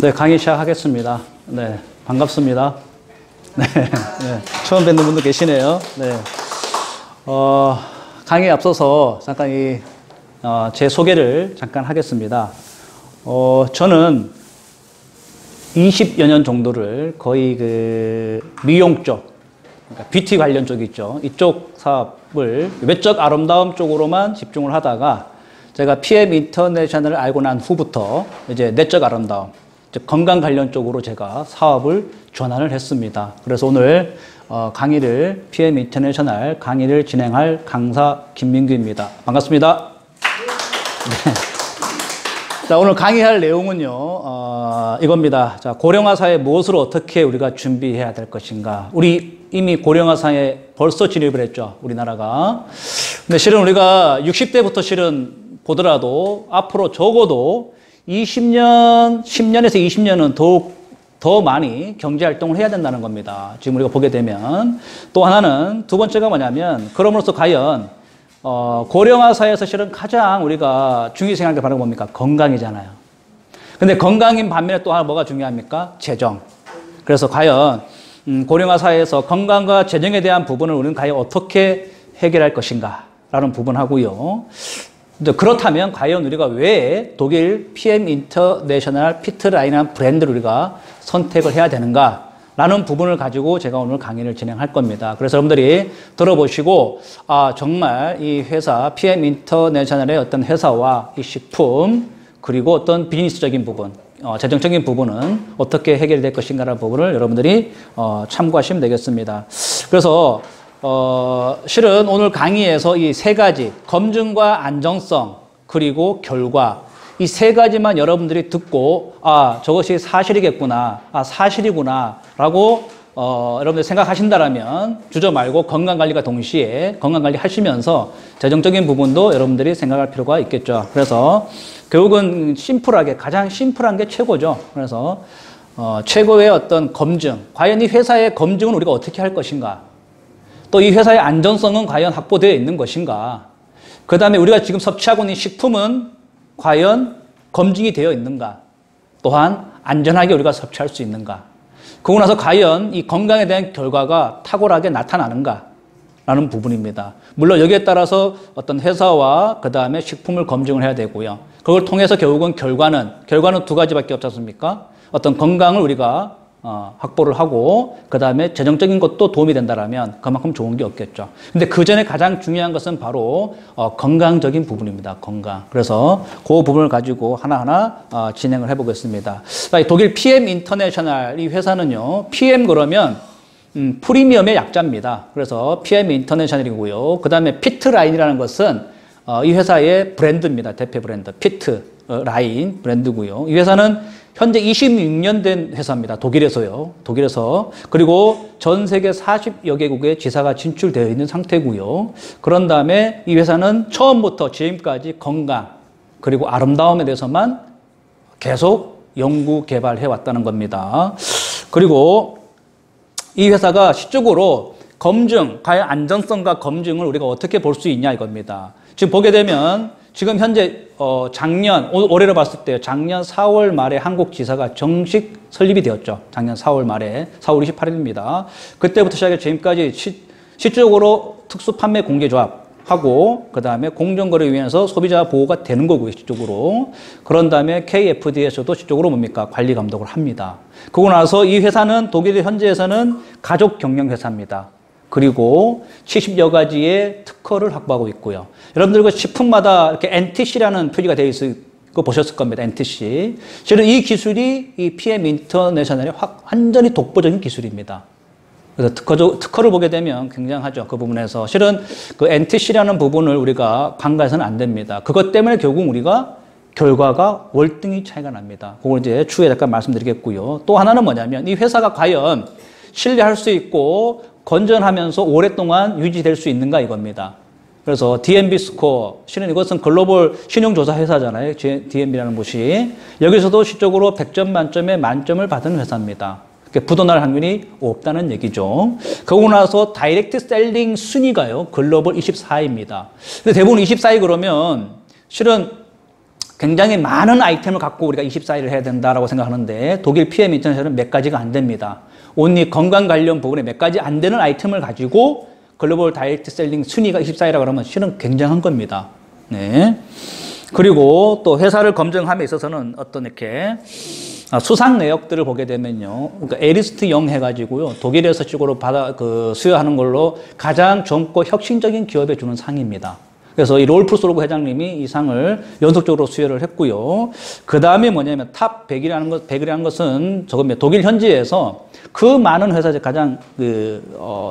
네, 강의 시작하겠습니다. 네, 반갑습니다. 네, 네, 처음 뵙는 분도 계시네요. 네, 강의에 앞서서 잠깐 제 소개를 잠깐 하겠습니다. 저는 20여 년 정도를 거의 미용 쪽, 그러니까 뷰티 관련 쪽 있죠. 이쪽 사업을 외적 아름다움 쪽으로만 집중을 하다가 제가 PM 인터내셔널을 알고 난 후부터 이제 내적 아름다움, 즉 건강 관련 쪽으로 제가 사업을 전환을 했습니다. 그래서 오늘 PM 인터내셔널 강의를 진행할 강사 김민규입니다. 반갑습니다. 네. 자, 오늘 강의할 내용은요, 이겁니다. 자, 고령화 사회 무엇으로 어떻게 우리가 준비해야 될 것인가. 우리 이미 고령화 사회에 벌써 진입을 했죠, 우리나라가. 근데 실은 우리가 60대부터 실은 보더라도 앞으로 적어도 10년에서 20년은 더 많이 경제활동을 해야 된다는 겁니다. 지금 우리가 보게 되면. 또 하나는, 두 번째가 뭐냐면, 그럼으로써 과연, 고령화 사회에서 실은 가장 우리가 중요시 생각하는 게 바로 뭡니까? 건강이잖아요. 근데 건강인 반면에 또 하나 뭐가 중요합니까? 재정. 그래서 과연, 고령화 사회에서 건강과 재정에 대한 부분을 우리는 과연 어떻게 해결할 것인가? 라는 부분하고요. 그렇다면 과연 우리가 왜 독일 PM 인터내셔널 피트라인이라는 브랜드를 우리가 선택을 해야 되는가 라는 부분을 가지고 제가 오늘 강의를 진행할 겁니다. 그래서 여러분들이 들어보시고 정말 이 회사 PM 인터내셔널의 어떤 회사와 이 식품 그리고 어떤 비즈니스적인 부분 재정적인 부분은 어떻게 해결이 될 것인가 라는 부분을 여러분들이 참고하시면 되겠습니다. 그래서 실은 오늘 강의에서 이 세 가지, 검증과 안정성, 그리고 결과, 이 세 가지만 여러분들이 듣고, 저것이 사실이겠구나, 사실이구나, 라고, 여러분들이 생각하신다라면, 주저 말고 건강관리가 동시에 건강관리 하시면서 재정적인 부분도 여러분들이 생각할 필요가 있겠죠. 그래서, 결국은 심플하게, 가장 심플한 게 최고죠. 그래서, 최고의 어떤 검증, 과연 이 회사의 검증은 우리가 어떻게 할 것인가? 또 이 회사의 안전성은 과연 확보되어 있는 것인가? 그 다음에 우리가 지금 섭취하고 있는 식품은 과연 검증이 되어 있는가? 또한 안전하게 우리가 섭취할 수 있는가? 그러고 나서 과연 이 건강에 대한 결과가 탁월하게 나타나는가? 라는 부분입니다. 물론 여기에 따라서 어떤 회사와 그 다음에 식품을 검증을 해야 되고요. 그걸 통해서 결국은 결과는 두 가지밖에 없지 않습니까? 어떤 건강을 우리가 확보를 하고 그 다음에 재정적인 것도 도움이 된다라면 그만큼 좋은 게 없겠죠. 근데 그 전에 가장 중요한 것은 바로 건강적인 부분입니다. 건강. 그래서 그 부분을 가지고 하나하나 진행을 해보겠습니다. 독일 PM 인터내셔널 이 회사는요. PM 그러면 프리미엄의 약자입니다. 그래서 PM 인터내셔널이고요. 그 다음에 피트라인이라는 것은 이 회사의 브랜드입니다. 대표 브랜드 피트라인 브랜드고요. 이 회사는 현재 26년 된 회사입니다. 독일에서요. 독일에서. 그리고 전 세계 40여 개국에 지사가 진출되어 있는 상태고요. 그런 다음에 이 회사는 처음부터 지금까지 건강 그리고 아름다움에 대해서만 계속 연구 개발해 왔다는 겁니다. 그리고 이 회사가 시적으로 검증, 과연 안전성과 검증을 우리가 어떻게 볼 수 있냐 이겁니다. 지금 보게 되면 지금 현재 올해로 봤을 때 작년 4월 말에 한국 지사가 정식 설립이 되었죠. 작년 4월 말에 4월 28일입니다. 그때부터 시작해 지금까지 실질적으로 특수 판매 공개조합 하고 그 다음에 공정거래 위원회에서 소비자 보호가 되는 거고요. 실질적으로. 그런 다음에 KFD에서도 실질적으로 뭡니까? 관리 감독을 합니다. 그러고 나서 이 회사는 독일의 현지에서는 가족 경영 회사입니다. 그리고 70여 가지의 특허를 확보하고 있고요. 여러분들 그 식품마다 이렇게 NTC라는 표기가 되어 있을 거 보셨을 겁니다. NTC. 실은 이 기술이 이 PM 인터내셔널의 완전히 독보적인 기술입니다. 그래서 특허를 보게 되면 굉장하죠. 그 부분에서. 실은 그 NTC라는 부분을 우리가 간과해서는 안 됩니다. 그것 때문에 결국 우리가 결과가 월등히 차이가 납니다. 그걸 이제 추후에 잠깐 말씀드리겠고요. 또 하나는 뭐냐면 이 회사가 과연 신뢰할 수 있고 건전하면서 오랫동안 유지될 수 있는가 이겁니다. 그래서 D&B 스코어, 실은 이것은 글로벌 신용조사 회사잖아요. D&B라는 곳이. 여기서도 실적으로 100점 만점에 만점을 받은 회사입니다. 부도날 확률이 없다는 얘기죠. 그러고 나서 다이렉트 셀링 순위가요. 글로벌 24위입니다. 근데 대부분 24위 그러면 실은 굉장히 많은 아이템을 갖고 우리가 24일을 해야 된다라고 생각하는데 독일 PM 인터내셔널은 몇 가지가 안 됩니다. 온리 건강 관련 부분에 몇 가지 안 되는 아이템을 가지고 글로벌 다이렉트 셀링 순위가 24위라고 하면 실은 굉장한 겁니다. 네. 그리고 또 회사를 검증함에 있어서는 어떤 이렇게 수상 내역들을 보게 되면요. 그러니까 에리스트 영 해가지고요. 독일에서 식으로 수여하는 걸로 가장 젊고 혁신적인 기업에 주는 상입니다. 그래서 이 롤프 소르그 회장님이 이 상을 연속적으로 수여를 했고요. 그 다음에 뭐냐면 탑 100이라는 것은 저겁니다. 독일 현지에서 그 많은 회사 중 가장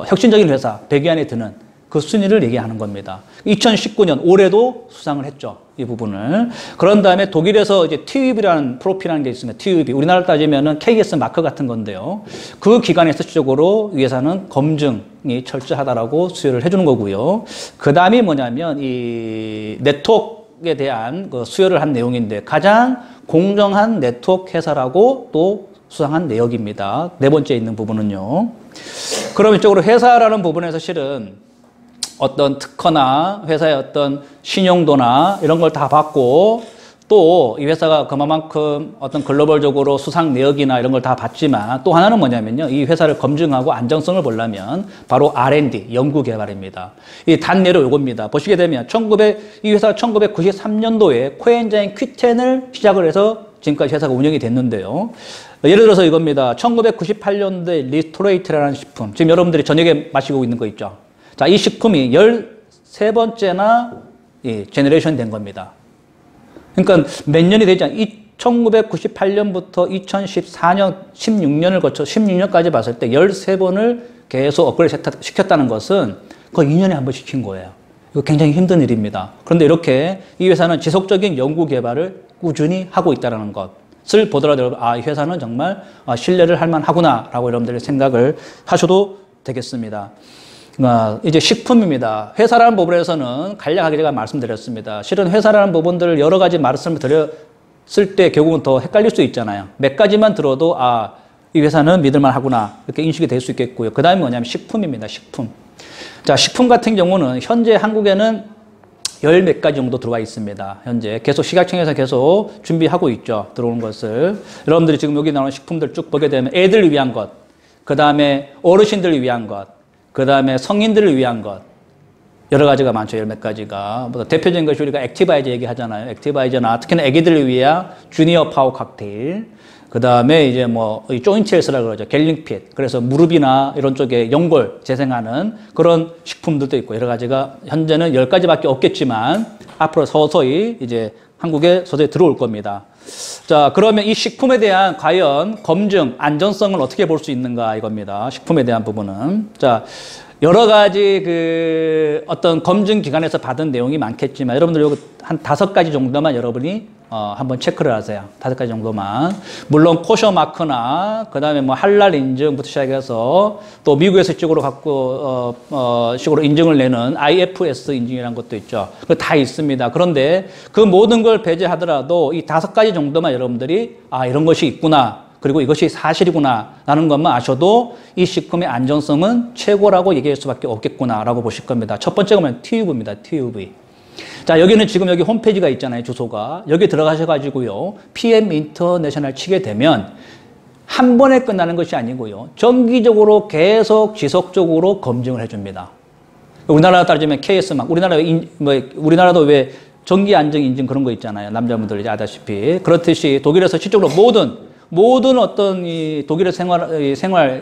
혁신적인 회사 100위 안에 드는 그 순위를 얘기하는 겁니다. 2019년 올해도 수상을 했죠. 이 부분을. 그런 다음에 독일에서 이제 TÜV라는 프로필이라는 게 있습니다. TÜV. 우리나라 따지면은 KS 마크 같은 건데요. 그 기관에서 실질적으로 이 회사는 검증이 철저하다라고 수여를 해주는 거고요. 그 다음이 뭐냐면 이 네트워크에 대한 그 수여를 한 내용인데 가장 공정한 네트워크 회사라고 또 수상한 내역입니다. 네 번째 있는 부분은요. 그럼 이쪽으로 회사라는 부분에서 실은 어떤 특허나 회사의 어떤 신용도나 이런 걸 다 받고 또 이 회사가 그만큼 어떤 글로벌적으로 수상 내역이나 이런 걸 다 받지만 또 하나는 뭐냐면요. 이 회사를 검증하고 안정성을 보려면 바로 R&D, 연구개발입니다. 이 단례로 요겁니다. 보시게 되면 이 회사가 1993년도에 코엔자임 Q10을 시작을 해서 지금까지 회사가 운영이 됐는데요. 예를 들어서 이겁니다. 1998년도에 리스토레이트라는 식품. 지금 여러분들이 저녁에 마시고 있는 거 있죠. 자, 이 식품이 13번째나 제너레이션 된 겁니다. 그러니까 몇 년이 되지 않아요. 1998년부터 2014년, 16년을 거쳐 16년까지 봤을 때 13번을 계속 업그레이드 시켰다는 것은 거의 2년에 한 번 시킨 거예요. 이거 굉장히 힘든 일입니다. 그런데 이렇게 이 회사는 지속적인 연구 개발을 꾸준히 하고 있다는 것을 보더라도 이 회사는 정말 신뢰를 할 만하구나라고 여러분들이 생각을 하셔도 되겠습니다. 이제 식품입니다. 회사라는 부분에서는 간략하게 제가 말씀드렸습니다. 실은 회사라는 부분들을 여러 가지 말씀을 드렸을 때 결국은 더 헷갈릴 수 있잖아요. 몇 가지만 들어도 이 회사는 믿을만 하구나 이렇게 인식이 될 수 있겠고요. 그 다음에 뭐냐면 식품입니다. 식품. 자, 식품 같은 경우는 현재 한국에는 10몇 가지 정도 들어와 있습니다. 현재 계속 식약청에서 계속 준비하고 있죠. 들어오는 것을. 여러분들이 지금 여기 나오는 식품들 쭉 보게 되면 애들 위한 것, 그 다음에 어르신들을 위한 것, 그 다음에 성인들을 위한 것, 여러 가지가 많죠. 열 몇 가지가. 대표적인 것이 우리가 액티바이저 얘기하잖아요. 액티바이저나 특히나 애기들을 위한 주니어 파워 칵테일. 그 다음에 이제 조인트 헬스라고 그러죠. 갤링핏. 그래서 무릎이나 이런 쪽에 연골 재생하는 그런 식품들도 있고 여러 가지가 현재는 10가지밖에 없겠지만 앞으로 서서히 이제 한국에 서서히 들어올 겁니다. 자, 그러면 이 식품에 대한 과연 검증, 안전성을 어떻게 볼 수 있는가 이겁니다. 식품에 대한 부분은. 자, 여러 가지 어떤 검증 기관에서 받은 내용이 많겠지만 여러분들 여기 한 5가지 정도만 여러분이 한번 체크를 하세요. 5가지 정도만. 물론 코셔 마크나 그다음에 할랄 인증부터 시작해서 또 미국에서 식으로 인증을 내는 IFS 인증이라는 것도 있죠. 그거 다 있습니다. 그런데 그 모든 걸 배제하더라도 이 5가지 정도만 여러분들이 이런 것이 있구나. 그리고 이것이 사실이구나 라는 것만 아셔도 이 식품의 안전성은 최고라고 얘기할 수밖에 없겠구나 라고 보실 겁니다. 첫 번째가 뭐냐면 TÜV입니다. TÜV. 자, 여기는 지금 여기 홈페이지가 있잖아요. 주소가. 여기 들어가셔가지고요. PM 인터내셔널 치게 되면 한 번에 끝나는 것이 아니고요. 정기적으로 계속 지속적으로 검증을 해줍니다. 우리나라 따지면 KS 막 우리나라도 왜 정기 안정 인증 그런 거 있잖아요. 남자분들 아다시피. 그렇듯이 독일에서 실적으로 모든 어떤 독일의 생활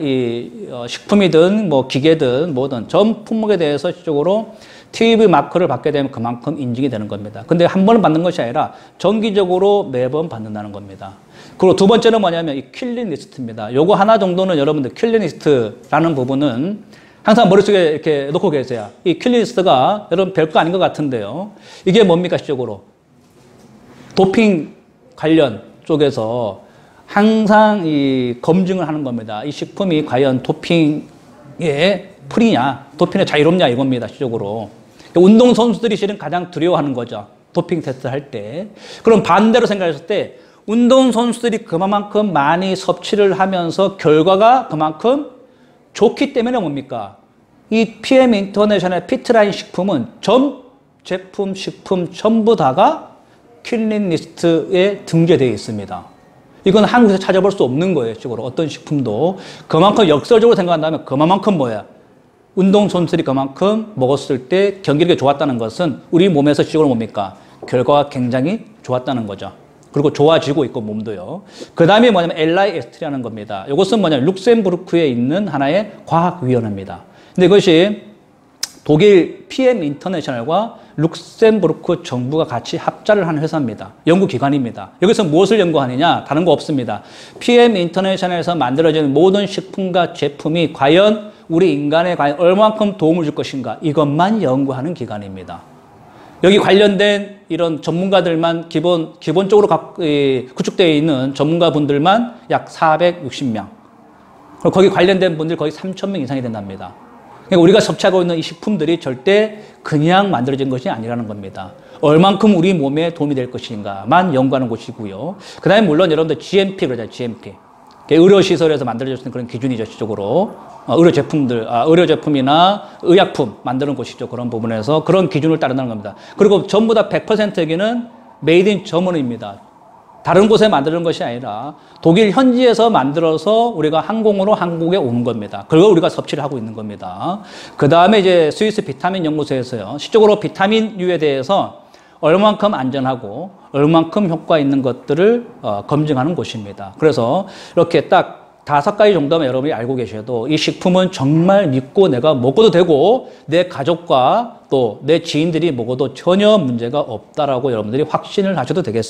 식품이든 기계든 뭐든 전 품목에 대해서 실적으로 TÜV 마크를 받게 되면 그만큼 인증이 되는 겁니다. 근데 한 번은 받는 것이 아니라 정기적으로 매번 받는다는 겁니다. 그리고 두 번째는 뭐냐면 이 킬링 리스트입니다. 요거 하나 정도는 여러분들 킬링 리스트라는 부분은 항상 머릿속에 이렇게 놓고 계세요. 이 킬링 리스트가 여러분 별거 아닌 것 같은데요. 이게 뭡니까 실적으로? 도핑 관련 쪽에서 항상 이 검증을 하는 겁니다. 이 식품이 과연 도핑에 프리냐, 도핑에 자유롭냐 이겁니다. 실적으로. 운동선수들이 실은 가장 두려워하는 거죠. 도핑 테스트 할 때. 그럼 반대로 생각했을 때 운동선수들이 그만큼 많이 섭취를 하면서 결과가 그만큼 좋기 때문에 뭡니까? 이 PM 인터내셔널 피트라인 식품은 전 제품, 식품 전부 다가 킬링 리스트에 등재되어 있습니다. 이건 한국에서 찾아볼 수 없는 거예요. 식으로 어떤 식품도. 그만큼 역설적으로 생각한다면 그만큼 뭐야? 운동선수들이 그만큼 먹었을 때 경기력이 좋았다는 것은 우리 몸에서 식으로 뭡니까? 결과가 굉장히 좋았다는 거죠. 그리고 좋아지고 있고 몸도요. 그 다음에 뭐냐면 LIST라는 겁니다. 이것은 뭐냐면 룩셈부르크에 있는 하나의 과학위원회입니다. 근데 이것이 독일 PM 인터내셔널과 룩셈부르크 정부가 같이 합작을 한 회사입니다. 연구기관입니다. 여기서 무엇을 연구하느냐? 다른 거 없습니다. PM 인터내셔널에서 만들어진 모든 식품과 제품이 과연 우리 인간에 과연 얼마만큼 도움을 줄 것인가? 이것만 연구하는 기관입니다. 여기 관련된 이런 전문가들만 기본적으로 구축되어 있는 전문가분들만 약 460명. 그리고 거기 관련된 분들 거의 3,000명 이상이 된답니다. 그러니까 우리가 섭취하고 있는 이 식품들이 절대 그냥 만들어진 것이 아니라는 겁니다. 얼만큼 우리 몸에 도움이 될 것인가만 연구하는 곳이고요. 그 다음에 물론 여러분들 GMP 그러잖아요. GMP. 의료시설에서 만들어졌는 그런 기준이죠. 시적으로. 의료제품이나 의약품 만드는 곳이죠. 그런 부분에서 그런 기준을 따른다는 겁니다. 그리고 전부 다 100% 여기는 메이드 인 저머니입니다. 다른 곳에 만드는 것이 아니라 독일 현지에서 만들어서 우리가 항공으로 한국에 오는 겁니다. 그걸 우리가 섭취를 하고 있는 겁니다. 그 다음에 이제 스위스 비타민 연구소에서요. 실적으로 비타민류에 대해서 얼마만큼 안전하고 얼마만큼 효과 있는 것들을 검증하는 곳입니다. 그래서 이렇게 딱 5가지 정도만 여러분이 알고 계셔도 이 식품은 정말 믿고 내가 먹어도 되고 내 가족과 또 내 지인들이 먹어도 전혀 문제가 없다라고 여러분들이 확신을 하셔도 되겠습니다.